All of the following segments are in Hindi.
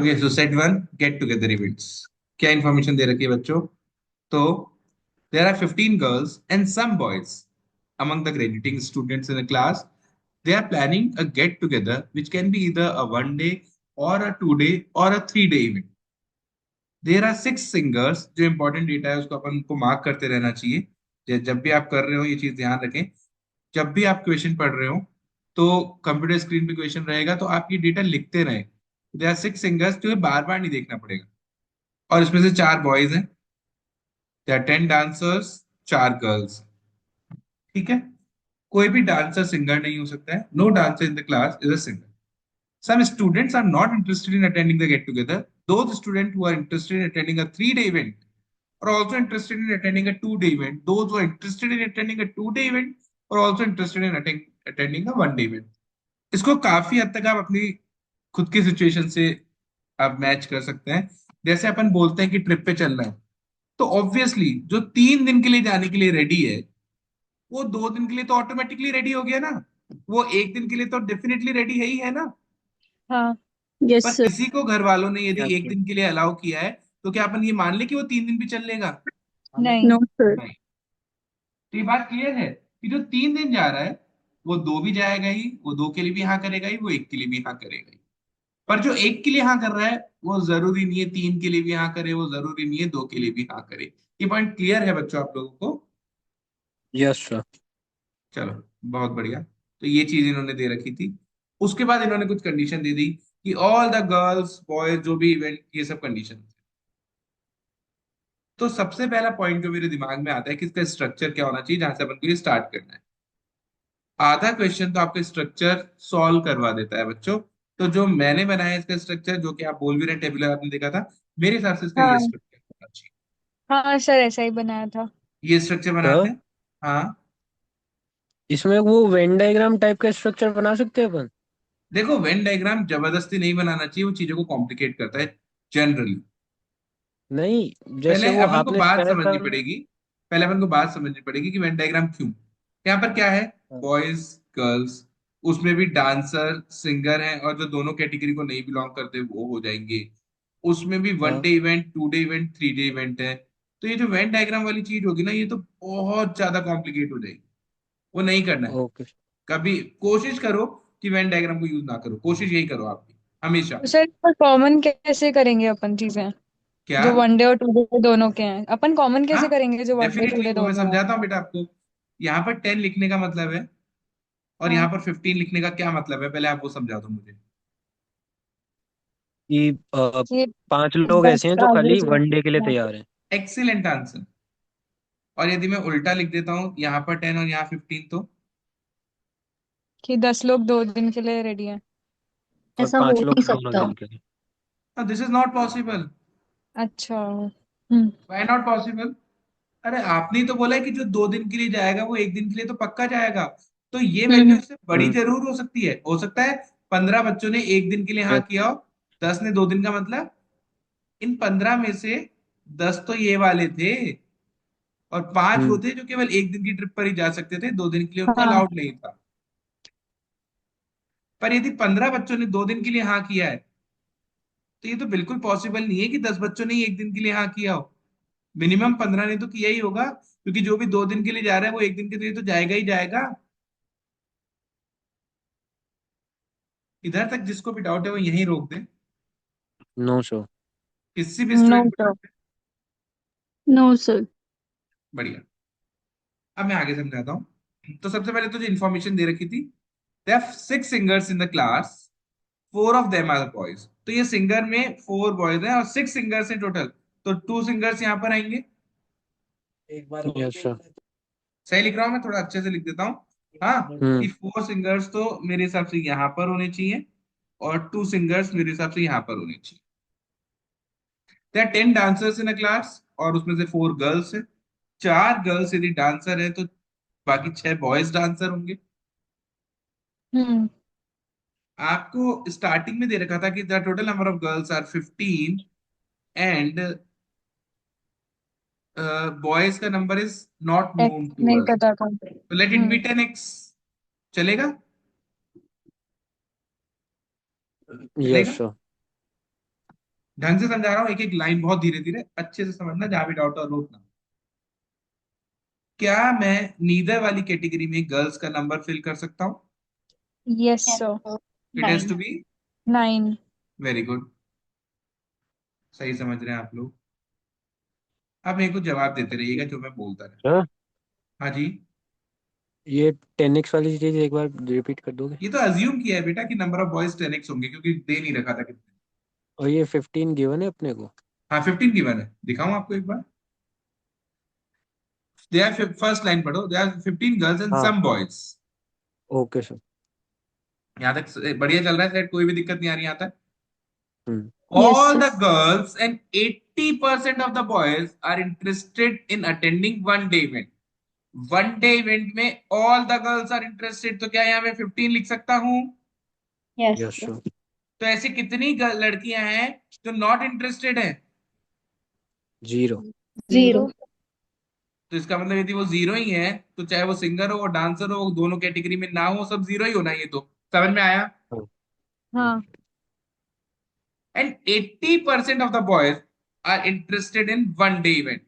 Okay, so set one, get together events. क्या इन्फॉर्मेशन दे रखी है बच्चों? तो there are 15 girls and some boys among the graduating students in the class. They are planning a get together which can be either a 1 day or a 2 day or a 3 day event. There are 6 singers. जो इंपॉर्टेंट डेटा है उसको अपन को मार्क करते रहना चाहिए। जब भी आप कर रहे हो ये चीज ध्यान रखें। जब भी आप क्वेश्चन पढ़ रहे हो तो कंप्यूटर स्क्रीन पे क्वेश्चन रहेगा तो आप ये डेटा लिखते रहें। देर आर 6 सिंगर्स, जो बार बार नहीं देखना पड़ेगा। और इसमें से 4 बॉयज हैं। There are 10 dancers, 4 girls. ठीक है। कोई भी डांसर सिंगर नहीं हो सकता है। No dancer in the class is a singer. Some students are not interested in attending the get together. Those students who are interested in attending a 3 day event are also interested in attending a 2 day event. Those who are interested in attending a 2 day event are also interested in attending a 1 day event. इसको काफी हद तक आप अपनी खुद की सिचुएशन से आप मैच कर सकते हैं। जैसे अपन बोलते हैं कि ट्रिप पे चलना है, तो ऑब्वियसली जो 3 दिन के लिए जाने के लिए रेडी है वो 2 दिन के लिए तो ऑटोमेटिकली रेडी हो गया ना। वो एक दिन के लिए तो डेफिनेटली रेडी है ही है ना। हाँ। पर यस सर। किसी को घर वालों ने यदि यस एक सर। दिन के लिए अलाउ किया है तो क्या अपन ये मान ले कि वो 3 दिन भी चल लेगा? नहीं। No sir. नहीं। तो ये बात क्लियर है कि जो 3 दिन जा रहा है वो 2 भी जाएगा ही, वो 2 के लिए भी हाँ करेगा ही, वो एक के लिए भी हाँ करेगा ही। पर जो एक के लिए हाँ कर रहा है वो जरूरी नहीं है 3 के लिए भी हाँ करे, वो जरूरी नहीं है 2 के लिए भी हाँ करे। ये पॉइंट क्लियर है बच्चों आप लोगों को? Yes sir. चलो, बहुत बढ़िया। तो ये चीज इन्होंने दे रखी थी। उसके बाद इन्होंने कुछ कंडीशन दे दी कि ऑल द गर्ल्स बॉयज जो भी इवेंट, ये सब कंडीशन। तो सबसे पहला पॉइंट जो मेरे दिमाग में आता है कि इसका स्ट्रक्चर क्या होना चाहिए जहां से अपन को ये स्टार्ट करना है। आधा क्वेश्चन तो आपका स्ट्रक्चर सॉल्व करवा देता है बच्चों। तो जो मैंने बनाया इसका स्ट्रक्चर, जो कि आप बोल भी रहे हैं टेबुलर आपने देखा था, मेरे हिसाब से इसका ये हाँ। स्ट्रक्चर होना चाहिए। हाँ सर, ऐसा ही बनाया था। ये स्ट्रक्चर बनाते सर, हैं। हाँ। इसमें वो वेन डायग्राम टाइप का स्ट्रक्चर बना सकते हैं अपन? देखो, वेन डायग्राम जबरदस्ती नहीं बनाना चाहिए, वो चीजों को कॉम्प्लिकेट करता है जनरली। नहीं, पहले जैसे वो अपन को आपने बात बताया समझनी था। पड़ेगी। पहले अपन को बात समझनी पड़ेगी कि वेन डायग्राम क्यों। यहाँ पर क्या है? बॉयज, गर्ल्स, उसमें भी डांसर सिंगर हैं, और जो दोनों कैटेगरी को नहीं बिलोंग करते वो हो जाएंगे। उसमें भी वन हाँ। Day event, 2 day event, 3 day event है। तो ये जो वेन डायग्राम वाली चीज होगी ना, ये तो बहुत ज्यादा कॉम्प्लिकेट हो जाएगी। वो नहीं करना है। ओके। कभी कोशिश करो कि वेन डायग्राम को यूज ना करो, कोशिश यही करो आप भी, हमेशा। तो सर पर कॉमन कैसे करेंगे अपन चीजें, क्या? जो 1 डे और 2 डे दोनों के हैं? अपन कॉमन हाँ, कैसे करेंगे जो 1 डे टू डेफिनेटली डे वो मैं दोनों हैं? समझाता हूँ बेटा आपको। यहाँ पर 10 लिखने का मतलब है और यहाँ हाँ। पर 15 लिखने का क्या मतलब है, पहले आप वो समझा दो मुझे। कि 5 लोग ऐसे 10 हैं जो आगे खाली जो। 1 डे के लिए हाँ। तैयार हैं। Excellent answer. और यदि मैं उल्टा लिख देता हूँ, यहाँ पर 10 और यहाँ 15, तो कि 10 लोग 2 दिन के लिए रेडी हैं। और ऐसा हो 5 लोग नहीं दोनों सकता। दिन के लिए। This is not possible. अच्छा। हम्म। Why not possible? अरे आपने ही तो बोला है कि जो 2 दिन के लिए जाएगा वो एक दिन के लिए तो पक्का जाएगा। तो ये वैल्यू हम्म। इससे बड़ी हम्म। जरूर हो सकती है। हो सकता है 15 बच्चों ने एक दिन के लिए हाँ यस। किया हो, 10 ने 2 दिन का, मतलब इन 15 में से 10 तो ये वाले थे और 5 वो हम्म। थे जो केवल एक दिन की ट्रिप पर ही जा सकते थे, 2 दिन के लिए उनको हाँ। अलाउड नहीं था। पर यदि 15 बच्चों ने 2 दिन के लिए हाँ किया है तो ये तो बिल्कुल पॉसिबल नहीं है कि 10 बच्चों ने ही एक दिन के लिए हाँ किया हो। मिनिमम 15 ने तो किया ही होगा, क्योंकि जो भी 2 दिन के लिए जा रहा है वो एक दिन के लिए तो जाएगा ही जाएगा। इधर तक जिसको भी डाउट है वो यहीं रोक दे। No sir. किसी भी नो स्टूडेंट को सर। डाउट है? No sir. बढ़िया। अब मैं आगे समझाता हूँ। तो सबसे पहले तो जो इन्फॉर्मेशन दे रखी थी, there are 6 singers in the class, 4 of them are boys. तो ये सिंगर में 4 बॉयज हैं और 6 सिंगर्स हैं टोटल। तो 2 सिंगर्स यहाँ पर आएंगे। Yes sir. सही लिख रहा हूँ मैं? थोड़ा अच्छे से लिख देता हूँ। हाँ, कि हम्म। 4 सिंगर्स तो मेरे हिसाब से यहाँ पर होने चाहिए और 2 सिंगर्स मेरे हिसाब से यहाँ पर होने चाहिए। There are 10 dancers in a class और उसमें से 4 गर्ल्स है। 4 गर्ल्स यदि डांसर है तो बाकी 6 बॉयज डांसर होंगे। हम्म। आपको स्टार्टिंग में दे रखा था कि the total number of girls are 15 and boys का number is not known to नहीं अस। पता था। तो लेट इट बी 10x। चलेगा? यस चलेगा? सर। ढंग से समझा रहा हूँ, एक एक लाइन बहुत धीरे धीरे अच्छे से समझना, जहां भी डाउट और रोकना। क्या मैं नीदर वाली कैटेगरी में गर्ल्स का नंबर फिल कर सकता हूँ? Yes sir. It has to be 9। Very good, सही समझ रहे हैं आप लोग। अब मेरे को जवाब देते रहिएगा जो मैं बोलता रहा। हाँ, हाँ जी। ये 10x वाली चीज एक बार रिपीट कर दोगे? ये तो अज्यूम किया है बेटा कि नंबर ऑफ बॉयज 10x होंगे, क्योंकि दे नहीं रखा था कितने। और ये 15 गिवन है अपने को? हाँ 15 गिवन है, दिखाऊं आपको एक बार? दे आर, फर्स्ट लाइन पढ़ो, दे आर 15 गर्ल्स एंड हाँ, सम बॉयज। Okay sir. यहाँ तक बढ़िया चल रहा है सेट, कोई भी दिक्कत नहीं आ रही यहाँ तक? हम्म। All the girls and 80% of the boys are interested in attending one day event. One day event में all the girls are interested, तो क्या यहाँ मैं 15 लिख सकता हूं? Yes sir. तो ऐसी कितनी लड़कियां हैं जो नॉट इंटरेस्टेड हैं? 0। जीरो। तो इसका मतलब यदि वो जीरो ही है, तो चाहे वो सिंगर हो, वो डांसर हो, दोनों कैटेगरी में ना हो, सब जीरो ही होना, ये तो समझ में आया? हाँ। हाँ। And 80% of the boys are interested in one day event.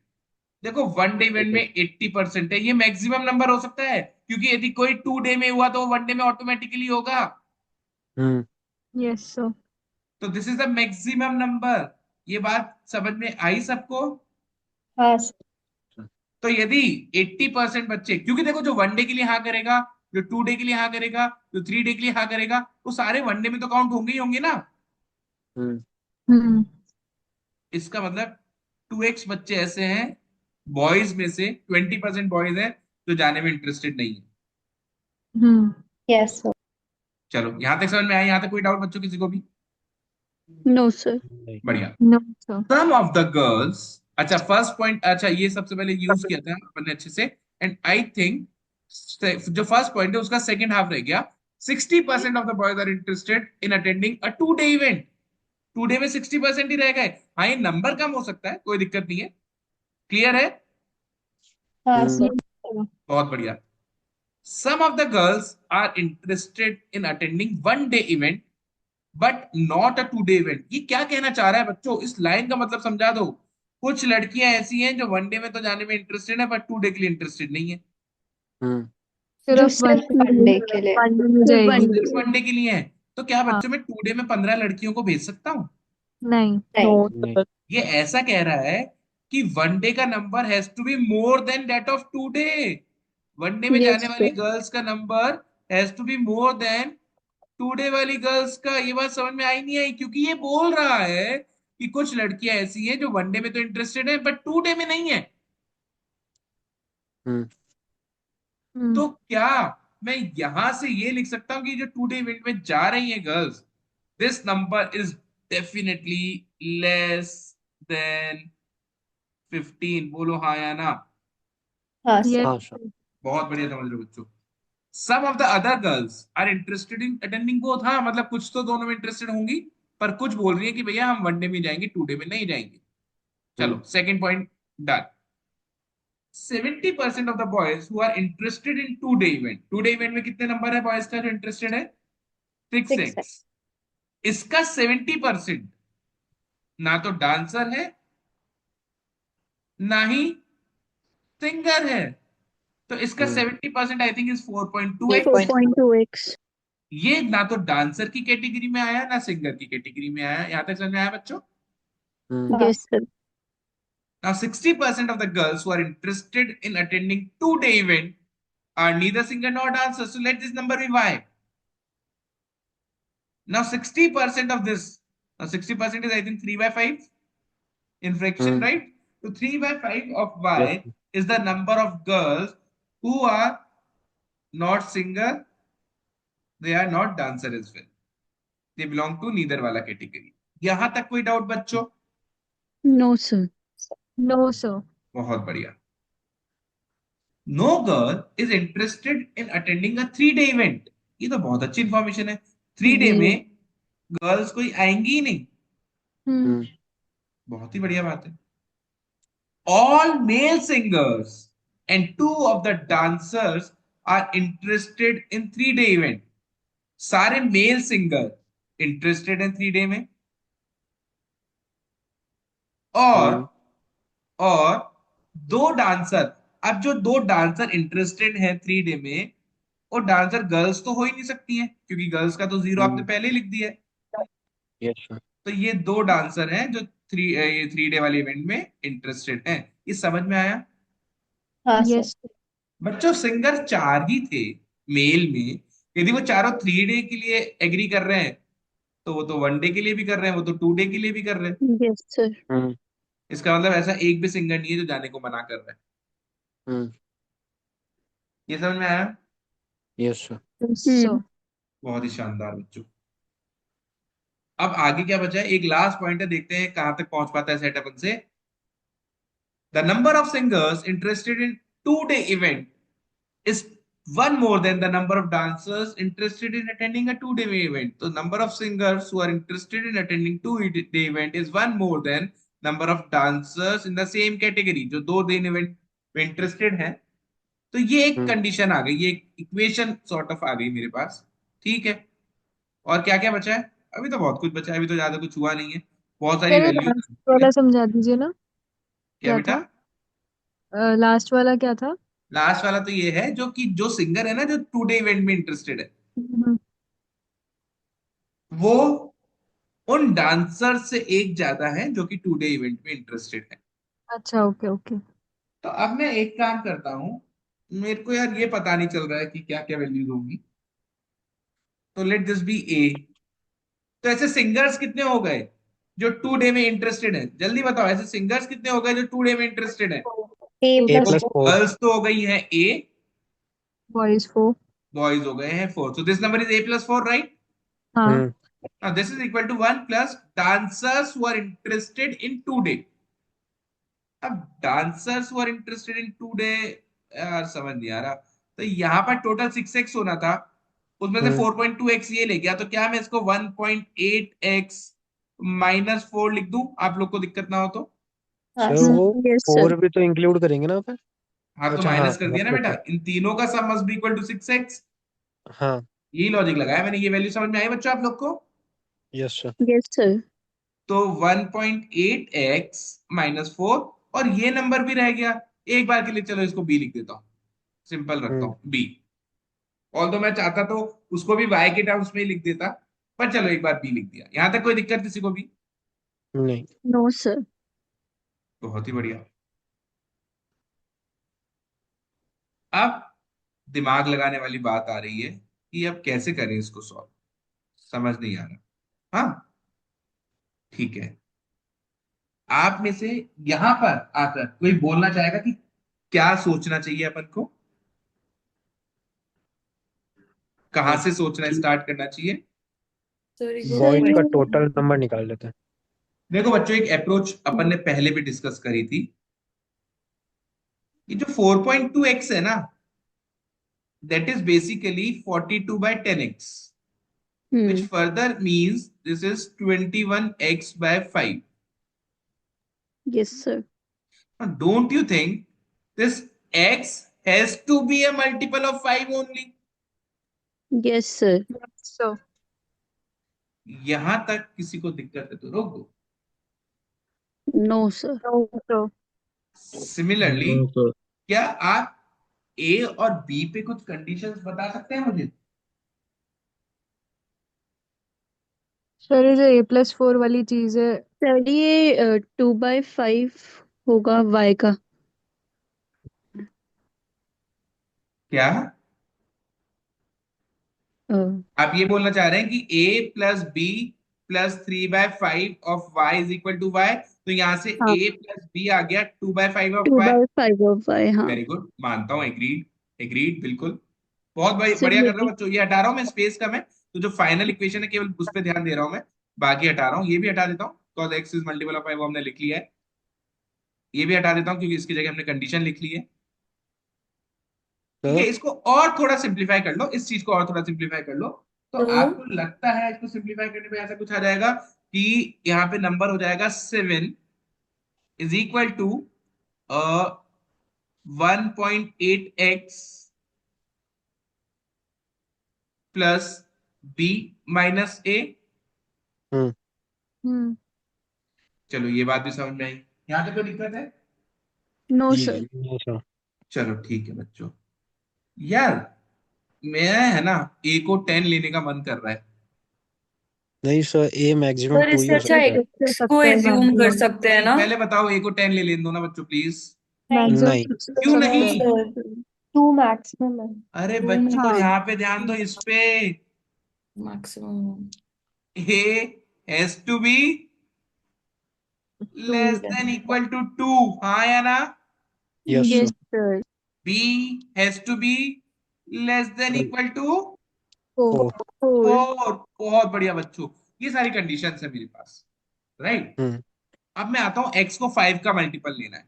देखो वन डे इवेंट में 80% है, ये मैक्सिमम नंबर हो सकता है, क्योंकि यदि कोई 2 डे में हुआ तो वन डे में ऑटोमेटिकली होगा। हम्म। Yes sir. तो this is the maximum number. ये बात समझ में आई सबको? हाँ। तो यदि 80% बच्चे, क्योंकि देखो जो वन डे के लिए हाँ करेगा, जो 2 डे के लिए हाँ करेगा, जो 3 डे के लिए हाँ करेगा, वो सारे वन डे में तो काउंट होंगे ही होंगे ना। हम्म। हम्म। इसका मतलब 2x बच्चे ऐसे हैं, बॉयज में से 20% बॉयज हैं जो जाने में इंटरेस्टेड नहीं है। हम्म। Yes sir. चलो यहां तक समझ में आया? यहां तक कोई डाउट बच्चों किसी को भी? No sir. नहीं। बढ़िया। No sir. Some of the girls, अच्छा फर्स्ट पॉइंट, अच्छा ये सबसे पहले यूज किया था अपन ने अच्छे से। एंड आई थिंक जो फर्स्ट पॉइंट है उसका सेकंड हाफ रह गया। 60% of the boys are interested in attending a 2 day event. 2 day में 60% ही रह गए। हाँ ये नंबर कम हो सकता है, कोई दिक्कत नहीं है। क्लियर है? हाँ हम्म। सर। बहुत बढ़िया। Some of the girls are interested in attending one day event but not a 2 day event. ये क्या कहना चाह रहा है बच्चों? इस लाइन का मतलब समझा दो। कुछ लड़कियां ऐसी हैं जो वन डे में तो जाने में इंटरेस्टेड है, बट 2 डे के लिए इंटरेस्टेड नहीं है। हम्म। जो सिर्फ वनडे के लिए, वनडे में जाएगी। सिर्फ वन डे के लिए है। तो क्या हाँ। बच्चों में 2 डे में 15 लड़कियों को भेज सकता हूँ? नहीं। नो नहीं। सर। ये ऐसा कह रहा है कि वन डे का number has to be more than that of 2 day. One day में जाने यस वाली सर। गर्ल्स का number has to be more than 2 day वाली गर्ल्स का। ये बात समझ में आई नहीं आई? क्योंकि ये बोल रहा है कि कुछ लड़कियां ऐसी हैं जो वन डे में तो इंटरेस्टेड है बट 2 डे में नहीं है। हम्म। तो क्या मैं यहां से ये लिख सकता हूं कि जो 2 डे इवेंट में जा रही हैं girls, this number is definitely less than 15? बोलो हाँ या ना। हाँ सर। हाँ सर। बहुत बढ़िया समझ रहे हो बच्चों। Some of the other girls are interested in attending both. हाँ मतलब कुछ तो दोनों में इंटरेस्टेड होंगी, पर कुछ बोल रही है कि भैया हम वन डे में जाएंगे, 2 डे में नहीं जाएंगे। हम्म। चलो second point done. 70% of the boys who are interested in 2 day event. 2 day event में कितने नंबर है बॉयज का जो इंटरेस्टेड है? 6x। इसका 70% ना तो डांसर है, ना ही सिंगर है। तो इसका हम्म। 70% I think is 4.2x। 4.2x। ये ना तो डांसर की कैटेगरी में आया, ना सिंगर की कैटेगरी में आया। यहां तक समझ में आया बच्चों? Hmm. Yes sir. Now 60% of the girls who are interested in attending 2 day event are neither singer nor dancer. So let this number be y. Now 60% of this, now 60% is I think 3 by 5 in fraction, hmm. right? So 3 by 5 of yes. y is the number of girls who are not singer, they are not dancer as well. They belong to neither wala category. यहां तक कोई डाउट बच्चों? No sir. No sir. बहुत बढ़िया। No girl is interested in attending a 3 day event. ये तो बहुत अच्छी इंफॉर्मेशन है। 3 डे जीरो। में गर्ल्स कोई आएंगी ही नहीं। हम्म। बहुत ही बढ़िया बात है। All male singers and 2 of the dancers are interested in 3 day event. सारे मेल सिंगर इंटरेस्टेड हैं 3 डे में। और हम्म और दो डांसर, अब जो दो डांसर इंटरेस्टेड है 3 डे में, वो डांसर गर्ल्स तो हो ही नहीं सकती हैं क्योंकि गर्ल्स का तो जीरो आपने हम्म पहले ही लिख दिया है। Yes sir. तो ये दो डांसर हैं जो ये 3 डे वाले इवेंट में इंटरेस्टेड हैं। ये समझ में आया? हाँ सर। यस। बच्चों सिंगर चार ही थे मेल में। यदि वो चारों 3 डे के लिए एग्री कर रहे हैं तो वो तो 1 डे के लिए भी कर रहे हैं, वो तो 2 डे के लिए भी कर रहे हैं। Yes sir. हम्म इसका मतलब ऐसा एक भी सिंगर नहीं है जो जाने को मना कर रहा है। हम्म ये समझ में आया? Yes sir. सो बहुत ही शानदार बच्चों। अब आगे क्या बचा है? एक लास्ट पॉइंट है, देखते हैं कहां तक पहुंच पाता है सेट अपन से। The number of singers interested in 2 day event is one more than the number of dancers interested in attending a 2 day event. So number of singers who are interested in attending 2 day event is one more than number of dancers in the same category जो 2 दिन इवेंट में इंटरेस्टेड हैं। तो ये एक हम्म कंडीशन आ गई, ये एक इक्वेशन सॉर्ट ऑफ आ गई मेरे पास। ठीक है, और क्या क्या बचा है? अभी तो बहुत कुछ बचा है, अभी तो ज्यादा कुछ हुआ नहीं है, बहुत सारी सर, ये लास्ट वैल्यूज। वाला समझा दीजिए ना। क्या क्या बेटा? था? लास्ट वाला क्या था? लास्ट वाला तो ये है जो कि जो सिंगर है ना जो 2 डे इवेंट में इंटरेस्टेड है, हम्म, वो उन डांसर से एक ज्यादा है जो कि 2 डे इवेंट में इंटरेस्टेड है। अच्छा, ओके ओके। तो अब मैं एक काम करता हूं, मेरे को यार ये पता नहीं चल रहा है कि क्या क्या वैल्यूज होंगी, तो लेट दिस बी ए। तो ऐसे सिंगर्स कितने हो गए जो 2 डे में इंटरेस्टेड है? जल्दी बताओ, ऐसे सिंगर्स कितने हो गए जो 2 डे में इंटरेस्टेड है? A A A plus plus plus four. Four girls तो हो गई हैं ए, बॉयज 4। बॉयज हो गए हैं 4, so this number is A+4, right? हाँ। हम्म Now this is equal to 1 plus dancers who are interested in 2 day। अब dancers who are interested in 2 day, यार समझ नहीं आ रहा। तो यहाँ पर टोटल 6x होना था, उसमें से हम्म 4.2x ये ले गया, तो क्या मैं इसको 1.8x -4 लिख दूं, आप लोग को दिक्कत ना हो तो? हाँ सर सर। वो यस सर। 4 भी तो इंक्लूड करेंगे ना फिर। हाँ तो अच्छा हाँ माइनस कर हाँ दिया ना बेटा, ओके। इन तीनों का sum must be equal to 6x। हाँ यही लॉजिक लगाया मैंने, ये वैल्यू समझ में आई बच्चों आप लोग को? Yes sir. Yes sir. तो 1.8x -4, और ये नंबर भी रह गया। एक बार के लिए चलो इसको बी लिख देता हूँ, सिंपल रखता हम्म हूँ बी। ऑल तो मैं चाहता तो उसको भी वाई के टर्म्स में ही लिख देता, पर चलो एक बार बी लिख दिया। यहां तक कोई दिक्कत किसी को भी? नहीं। No sir. बहुत ही बढ़िया। अब दिमाग लगाने वाली बात आ रही है कि अब कैसे करें इसको सॉल्व, समझ नहीं आ रहा। हाँ ठीक है, आप में से यहां पर आकर कोई बोलना चाहेगा कि क्या सोचना चाहिए अपन को, कहाँ से सोचना स्टार्ट करना चाहिए? बॉयज सर का टोटल नंबर निकाल लेते हैं। देखो बच्चों, एक अप्रोच अपन ने पहले भी डिस्कस करी थी। ये जो 4.2x है ना, that is basically 42/10x, which hmm. further means this is 21x/5. Yes sir. Now, don't you think this x has to be a multiple of 5 only? Yes sir. So यहां तक किसी को दिक्कत है तो रोक दो। No sir. तो सिमिलरली, नो सर। क्या आप ए और बी पे कुछ कंडीशंस बता सकते हैं मुझे? सर, ये जो A+4 वाली चीज है। सर ये 2/5 होगा वाई का। क्या अ, आप ये बोलना चाह रहे हैं कि A+B+3/5 of y is equal to y, तो यहां से हाँ। A+B आ गया 2/5 of two y? By five of y हाँ। वेरी गुड, मानता हूँ, एग्रीड, एग्रीड बिल्कुल। बहुत सर बढ़िया ये कर रहे भी। हो बच्चों। ये हटा रहा हूँ मैं स्पेस का, मैं तो जो फाइनल इक्वेशन है केवल उस पर ध्यान दे रहा हूँ मैं, बाकी हटा रहा हूँ, ये भी हटा देता हूँ cos x is multiple of 5, वो हमने लिख लिया है। ये भी हटा देता हूँ क्योंकि इसकी जगह हमने कंडीशन लिख ली है। ठीक है, सर इसको और थोड़ा सिंप्लीफाई कर लो, इस चीज को और थोड़ा सिंप्लीफाई कर लो, तो तो आपको लगता है इसको सिंप्लीफाई करने पे ऐसा कुछ आ जाएगा कि यहाँ पे नंबर हो जाएगा 7 is equal to 1.8x plus B minus A. Hmm hmm चलो ये बात भी समझ में आई। यहाँ तक कोई दिक्कत है? नो जी सर। No sir. चलो ठीक है बच्चों। यार मेरा है ना, ए को 10 लेने का मन कर रहा है। नहीं सर, ए मैक्सिमम सर 2 ही इससे हो अच्छा सकता है। एक्स को सकता है एज्यूम कर मैक्सिमम। सकते हैं ना। पहले बताओ, ए को 10 ले लेने दो ना बच्चों प्लीज। मैक्सिमम नहीं। 6 हो क्यों सकता नो नहीं? है। सर, टू मैक्सिमम है। अरे टू बच्चों हाँ। यहाँ पे ध्यान दो इस पे। Maximum. A has to be 2। Less than equal to 2, हाँ या ना? Yes yes sir. Sir. B has to be less than equal to 4। 4। 4। बहुत बढ़िया बच्चों, ये सारी कंडीशंस है मेरे पास, राइट। हम्म। अब मैं आता हूं, एक्स को 5 का मल्टीपल लेना है।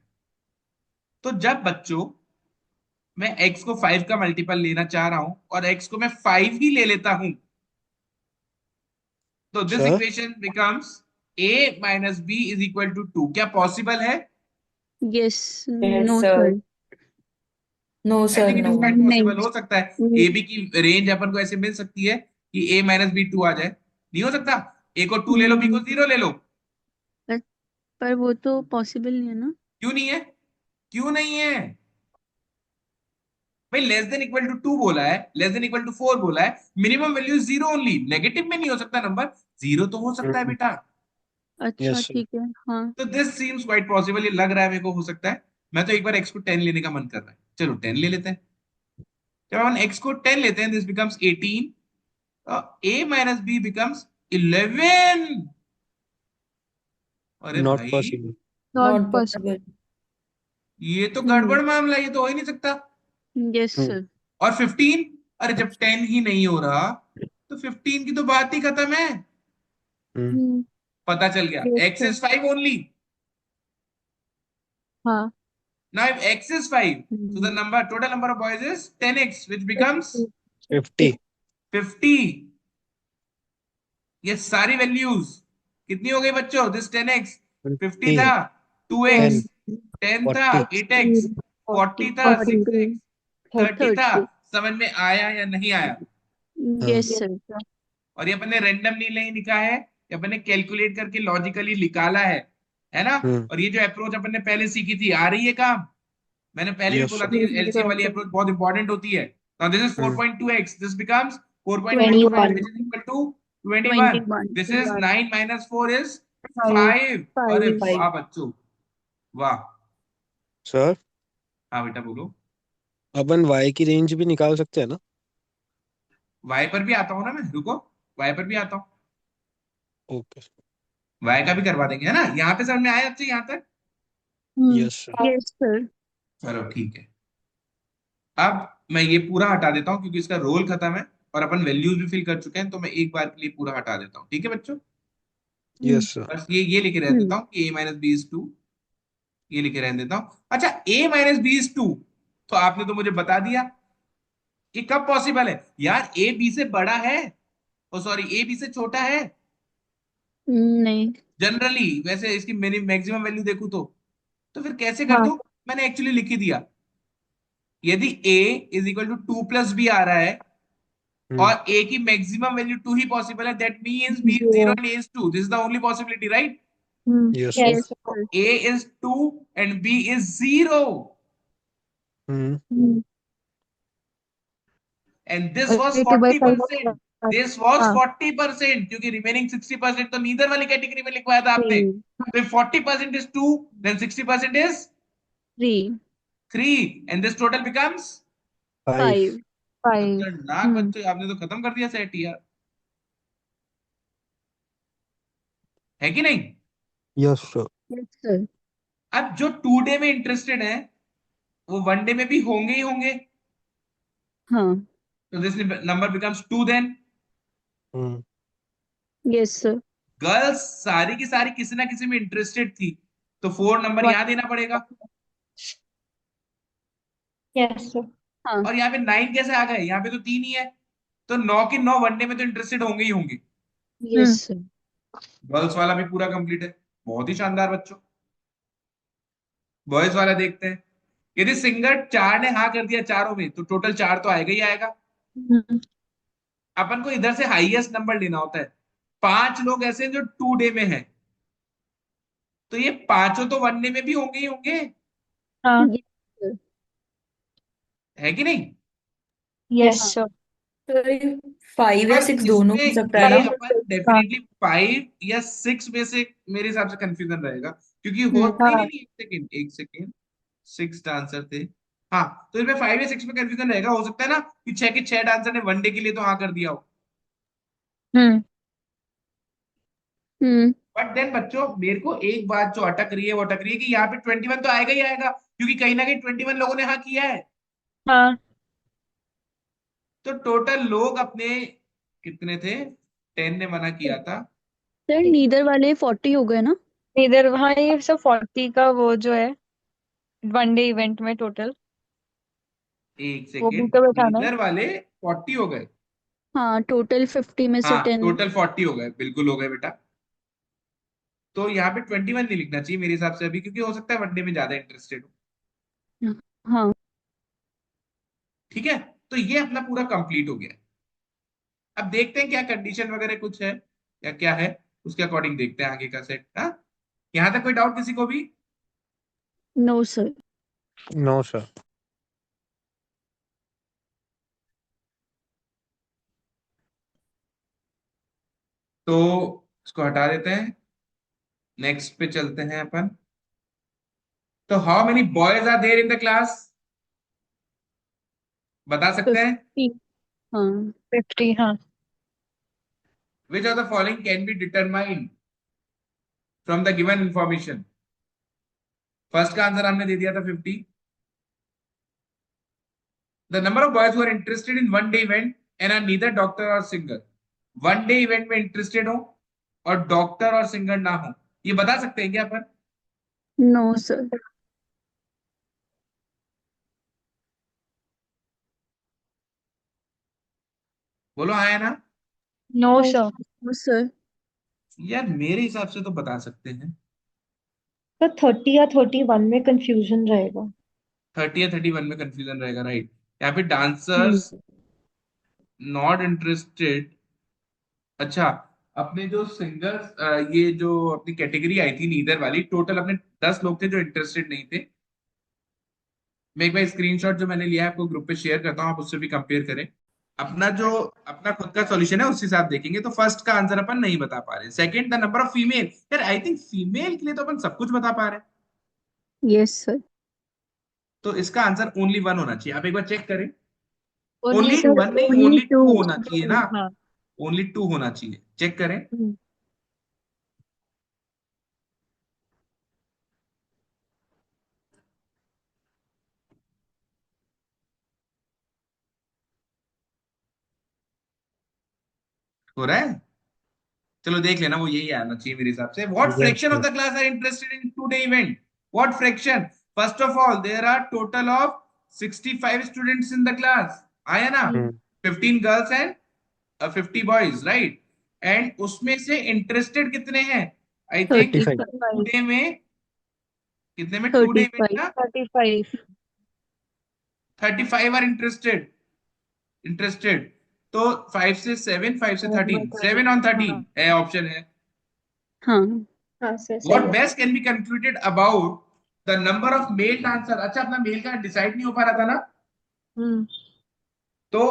तो जब बच्चों मैं x को 5 का मल्टीपल लेना चाह रहा हूं और x को मैं 5 ही ले लेता हूं, तो this sir equation becomes a minus B is equal to 2। क्या पॉसिबल है? Yes. Yes no sir. Sir. No I sir think it no. Is quite नहीं। पॉसिबल। हो सकता है ए बी की रेंज अपन को ऐसे मिल सकती है कि a माइनस बी 2 आ जाए। नहीं हो सकता? a को 2 ले लो, b को 0 ले लो। पर पर वो तो पॉसिबल नहीं है ना। क्यों नहीं है? क्यों नहीं है भाई? लेस देन इक्वल टू 2 बोला है, लेस देन इक्वल टू 4 बोला है, मिनिमम वैल्यू 0 ओनली। नेगेटिव में नहीं हो सकता नंबर, 0 तो हो सकता है बेटा। अच्छा यस सर। ठीक है। हाँ। तो दिस सीम्स क्वाइट पॉसिबल, ये लग रहा है मेरे को हो सकता है। मैं तो एक बार एक्स को 10 लेने का मन कर रहा है, चलो 10 ले लेते हैं। जब अपन एक्स को 10 लेते हैं, this becomes 18, A minus B becomes 11। अरे नॉट भाई, possible. Not not possible. Possible. ये तो गड़बड़ मामला है, ये तो हो ही नहीं सकता। यस हम्म। सर। और 15, अरे जब 10 ही नहीं हो रहा तो 15 की तो बात ही खत्म है। हम्म। पता चल गया, yes x sir. Is 5 only. हाँ। Now if x is 5, so the total number of boys is 10x, which becomes 50। 50। ये सारी वैल्यूज कितनी हो गई बच्चों? दिस 10x 50 था, 50। 2x 10। 10 था, 40। 8x 40 था, 40। 6x 30 था। 30। समझ में आया या नहीं आया? यस हाँ। सर। और ये अपन ने रेंडमली नहीं लिखा है, ये अपन ने कैलकुलेट करके लॉजिकली निकाला है ना? हम्म। और ये जो अप्रोच अपन ने पहले सीखी थी, आ रही है काम। मैंने पहले भी यस बोला सर। था ये एलसीएम वाली अप्रोच बहुत इंपॉर्टेंट होती है। Now this is hmm. 4.2x, this becomes 4.25 21। Which is equal to 21। 21। This is 9 minus 4 is 5। 5। अरे 5। फाइव। वाह बच्चों, वाह। सर हाँ बेटा बोलो। अपन y की रेंज भी निकाल सकते हैं ना? वाई पर भी आता हूँ ना मैं, रुको, वाई पर भी आता हूँ। ओके। वाई का भी करवा देंगे, है ना? यहाँ पे समझ में आया अच्छे यहाँ तक? Yes sir. Yes sir. चलो ठीक है। अब मैं ये पूरा हटा देता हूँ क्योंकि इसका रोल खत्म है और अपन वैल्यूज भी फिल कर चुके हैं, तो मैं एक बार के लिए पूरा हटा देता हूँ, ठीक है बच्चों? Yes sir. बस ये लेके रह देता हूँ कि a माइनस बी इज 2। ये लिखे रहने देता हूं। अच्छा, a माइनस बी इज 2, तो आपने तो मुझे बता दिया। ये कब पॉसिबल है यार? a b से बड़ा है, ओ सॉरी a b से छोटा है नहीं। जनरली। वैसे इसकी मैक्सिमम वैल्यू देखूं तो फिर कैसे कर हाँ। दूं? मैंने एक्चुअली लिख ही दिया। यदि a is equal to 2 plus B आ रहा है हम्म। और a की मैक्सिमम वैल्यू 2 ही पॉसिबल है, that means b is 0 and a is 2। This is the only possibility, right? Yes sir. Yes yes. Sir. a is 2 and b is 0, hmm. and this was अरे 2/5। 40%। दिस वाज हाँ। 40% क्योंकि रिमेनिंग 60% तो नीदर वाली कैटेगरी में लिखवाया था आपने। 3। तो 40% is 2, then 60% is 3। 3, and this total becomes 5। 5। 5। खतरनाक बच्चों, आपने तो खत्म कर दिया सेट यार, है कि नहीं? Yes sir. Yes sir. अब जो 2 डे में इंटरेस्टेड है वो 1 डे में भी होंगे ही होंगे, हाँ। तो this number becomes 2 then. Hmm. Yes sir. Girls सारी की सारी किसी ना किसी में इंटरेस्टेड थी, तो 4 नंबर 1। यहां देना पड़ेगा। Yes sir. हाँ। और यहाँ पे 9 कैसे आ गए? यहाँ पे तो 3 ही है, तो 9 की 9 1 डे में तो इंटरेस्टेड होंगे ही होंगे। Yes sir. गर्ल्स वाला भी पूरा कंप्लीट है, बहुत ही शानदार बच्चों। बॉयज वाला देखते हैं। यदि सिंगर 4 ने हाँ कर दिया चारों में, तो टोटल 4 तो आएगा ही आएगा। अपन को इधर से हाईएस्ट नंबर लेना होता है। 5 लोग ऐसे हैं जो 2 डे में हैं, तो ये पांचों तो वनडे में भी होंगे ही होंगे, हाँ। Yes, sir. है कि नहीं? यस हाँ सर। तो 5 या 6 पर दोनों इसमें हो सकता है ये ना। अपन हाँ। डेफिनेटली 5 या 6 में से मेरे हिसाब से कंफ्यूजन रहेगा, क्योंकि हो नहीं नहीं हाँ। नहीं, एक सेकेंड 6 डांसर थे। हाँ, तो इसमें 5 या 6 में कंफ्यूजन रहेगा, हो सकता है ना कि 6 के 6 डांसर ने वनडे के लिए तो हाँ कर दिया हो। हम्म। हम्म बट देन बच्चों, मेरे को एक बात जो अटक रही है वो अटक रही है कि यहाँ पे 21 तो आएगा ही आएगा, क्योंकि कहीं ना कहीं 21 लोगों ने हाँ किया है। हाँ। तो टोटल लोग अपने कितने थे? 10 ने मना किया था। सर, नीदर वाले 40 हो गए ना? इधर हाँ, ये सब 40 का वो जो है वनडे इवेंट में टोटल, एक वो भी सेकेंड, तो बैठाना है। नीदर वाले 40 हो गए। हाँ, टोटल 50 में से हाँ 10। टोटल 40 हो गए, बिल्कुल हो गए बेटा। तो यहाँ पे 21 नहीं लिखना चाहिए मेरे हिसाब से अभी, क्योंकि हो सकता है वनडे में ज्यादा इंटरेस्टेड हो। हाँ ठीक है, तो ये अपना पूरा कंप्लीट हो गया। अब देखते हैं क्या कंडीशन वगैरह कुछ है या क्या है, उसके अकॉर्डिंग देखते हैं आगे का सेट। हाँ, यहाँ तक कोई डाउट किसी को भी? No sir. No sir. तो इसको हटा देते हैं, नेक्स्ट पे चलते हैं अपन। तो how many boys are there in the class, बता सकते हैं? 50। हाँ 50 हाँ। Which of the following can be determined from the given information? First का आंसर हमने दे दिया था 50। The number of boys who are interested in one day event and are neither doctor और सिंगर। वन डे इवेंट में इंटरेस्टेड हो और डॉक्टर और सिंगर ना हो, ये बता सकते हैं क्या अपन? No sir. बोलो हाँ है ना? No sir. No sir. यार मेरे हिसाब से तो बता सकते हैं। तो 30 या 31 में कंफ्यूजन रहेगा। 30 या 31 में कंफ्यूजन रहेगा, राइट। यहाँ पे हम्म डांसर्स नॉट इंटरेस्टेड। अच्छा, अपने जो सिंगर्स, ये जो अपनी कैटेगरी आई थी नीदर वाली, टोटल अपने 10 लोग थे जो इंटरेस्टेड नहीं थे। मैं एक बार स्क्रीनशॉट जो मैंने लिया है आपको ग्रुप पे शेयर करता हूँ, आप उससे भी कंपेयर करें। अपना जो अपना खुद का सॉल्यूशन है उस हिसाब देखेंगे, तो फर्स्ट का आंसर अपन नहीं बता पा रहे। Second, the number of female, यार आई थिंक फीमेल के लिए तो अपन सब कुछ बता पा रहे हैं। Yes sir. तो इसका आंसर ओनली वन होना चाहिए, आप एक बार चेक करें। Only only two. वन नहीं, ओनली ओनली टू। टू होना चाहिए ना। हाँ। ओनली टू होना चाहिए, चेक करें। हो रहा है? चलो देख लेना, वो यही आना चाहिए मेरे हिसाब से। What yes fraction of sir. The class are interested in two day event? What fraction? First of all there are total of 65 students in the class, आया ना? Hmm. 15 girls and 50 boys, right. And उसमें से इंटरेस्टेड कितने हैं? I think 35। 35। टुडे में, कितने में टुडे इवेंट 35। ना? 35। 35 आर इंटरेस्टेड। तो 5 से 7, 5 से 13, 7 ऑन 13 हाँ। है, ऑप्शन है। हाँ हाँ सर, सही What है। best can be concluded about the number of male dancer? अच्छा, अपना मेल का डिसाइड नहीं हो पा रहा था ना, हम्म। तो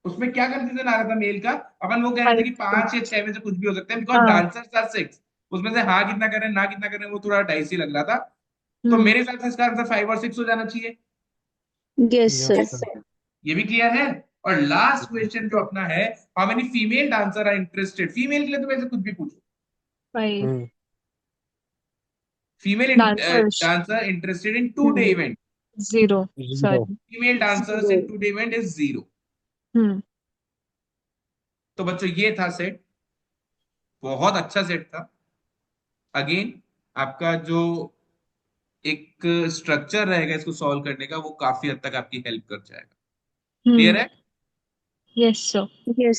उसमें क्या कंफ्यूजन आ रहा था मेल का? अपन वो कह रहे थे कि 5। 5 या 6 में से कुछ भी हो सकते हैं, बिकॉज हाँ। Dancers are 6। उसमें से हाँ कितना कर रहे हैं ना कितना कर रहे हैं वो थोड़ा डाइसी लग रहा था। तो हम्म। मेरे हिसाब से इसका आंसर 5 और 6 हो जाना चाहिए। Yes yes sir. Yes sir. Sir. ये भी क्लियर है? और लास्ट क्वेश्चन जो अपना है, how many female dancer are interested? Female के लिए तो वैसे कुछ भी पूछो। 5 हम्म। Female dancers. Dancer interested in two day event? 0। Zero. Sorry. Female dancers in two day event is 0। Hmm. तो बच्चों ये था सेट, बहुत अच्छा सेट था। अगेन आपका जो एक स्ट्रक्चर रहेगा इसको सॉल्व करने का, वो काफी हद तक आपकी हेल्प कर जाएगा। हम्म। क्लियर है? Yes sir. यस